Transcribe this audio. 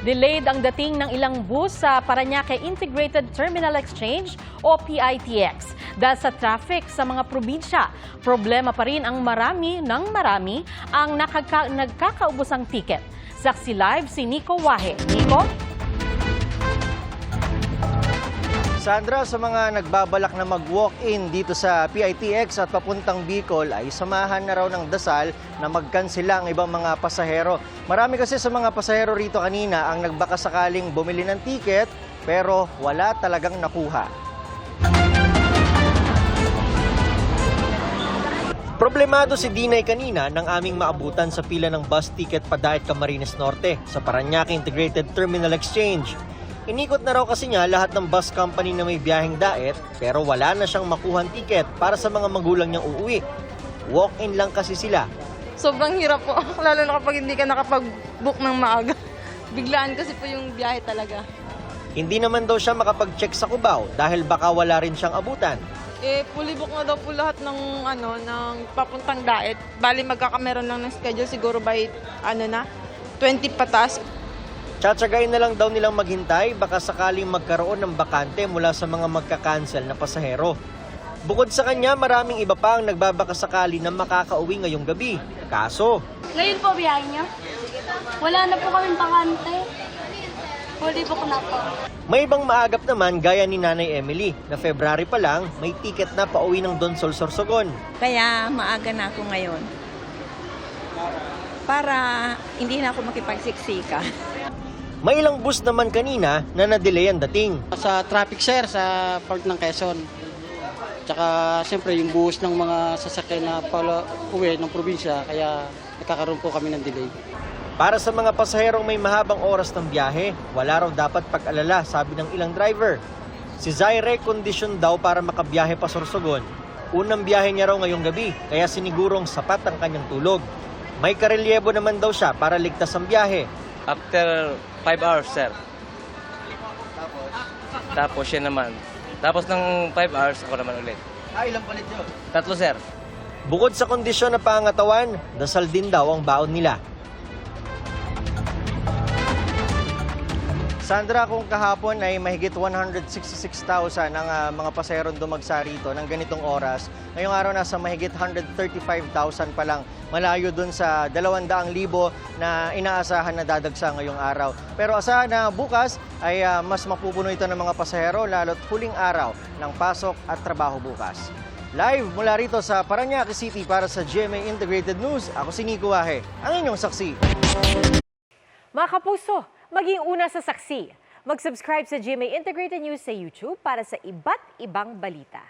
Delayed ang dating ng ilang bus sa Parañaque Integrated Terminal Exchange o PITX dahil sa traffic sa mga probinsya. Problema pa rin ang marami ang nagkakaubos ang tiket. Saksi live si Nico Wahe. Nico? Sandra, sa mga nagbabalak na mag-walk-in dito sa PITX at papuntang Bicol ay samahan na raw ng dasal na magkansela ang ibang mga pasahero. Marami kasi sa mga pasahero rito kanina ang nagbakasakaling bumili ng tiket pero wala talagang nakuha. Problemado si Dinay kanina nang aming maabutan sa pila ng bus ticket padaet Camarines Norte sa Parañaque Integrated Terminal Exchange. Inikot na raw kasi niya lahat ng bus company na may biyaheng daet pero wala na siyang makuhang tiket para sa mga magulang niyang uuwi. Walk-in lang kasi sila. Sobrang hirap po, lalo na kapag hindi ka nakapag-book ng maaga. Biglaan kasi po yung biyahe talaga. Hindi naman daw siya makapag-check sa Cubao dahil baka wala rin siyang abutan. Fully book na daw po lahat ng papuntang daet. Bali magkakameron lang ng schedule siguro by 20 patas. Tsatsagayin na lang daw nilang maghintay baka sakaling magkaroon ng bakante mula sa mga magka-cancel na pasahero. Bukod sa kanya, maraming iba pa ang nagbabakasakali na makakauwi ngayong gabi. Kaso, ngayon po biyahe niyo? Wala na po kaming bakante. Fully book na po. may ibang maagap naman gaya ni Nanay Emily na February pa lang may tiket na pauwi ng Donsol, Sorsogon. Kaya maaga na ako ngayon para hindi na ako makipagsiksika. May ilang bus naman kanina na na-delay ang dating. Sa traffic sir, sa port ng Quezon. Tsaka siyempre yung buhos ng mga sasakyan na uwi ng probinsya, kaya nagkakaroon po kami ng delay. Para sa mga pasaherong may mahabang oras ng biyahe, wala raw dapat pag-alala, sabi ng ilang driver. Si Zaire kondisyon daw para makabiyahe pa Sorsogon. Unang biyahe niya raw ngayong gabi, kaya sinigurong sapat ang kanyang tulog. May karelyebo naman daw siya para ligtas ang biyahe. After 5 hours, sir. Tapos siya naman. Tapos ng 5 hours, ako naman ulit. Ilang palit yun? 3, sir. Bukod sa kondisyon na pangatawan, dasal din daw ang baon nila. Sandra, kung kahapon ay mahigit 166,000 ang mga paserong dumagsa rito ng ganitong oras, ngayong araw nasa mahigit 135,000 pa lang, malayo dun sa 200,000 na inaasahan na dadagsa ngayong araw. Pero asahan na bukas ay mas mapupuno ito ng mga pasahero lalo't huling araw ng pasok at trabaho bukas. Live mula rito sa Parañaque City para sa GMA Integrated News, ako si Nico Wahe, ang inyong saksi. Mga kapuso, maging una sa saksi. Mag-subscribe sa GMA Integrated News sa YouTube para sa iba't ibang balita.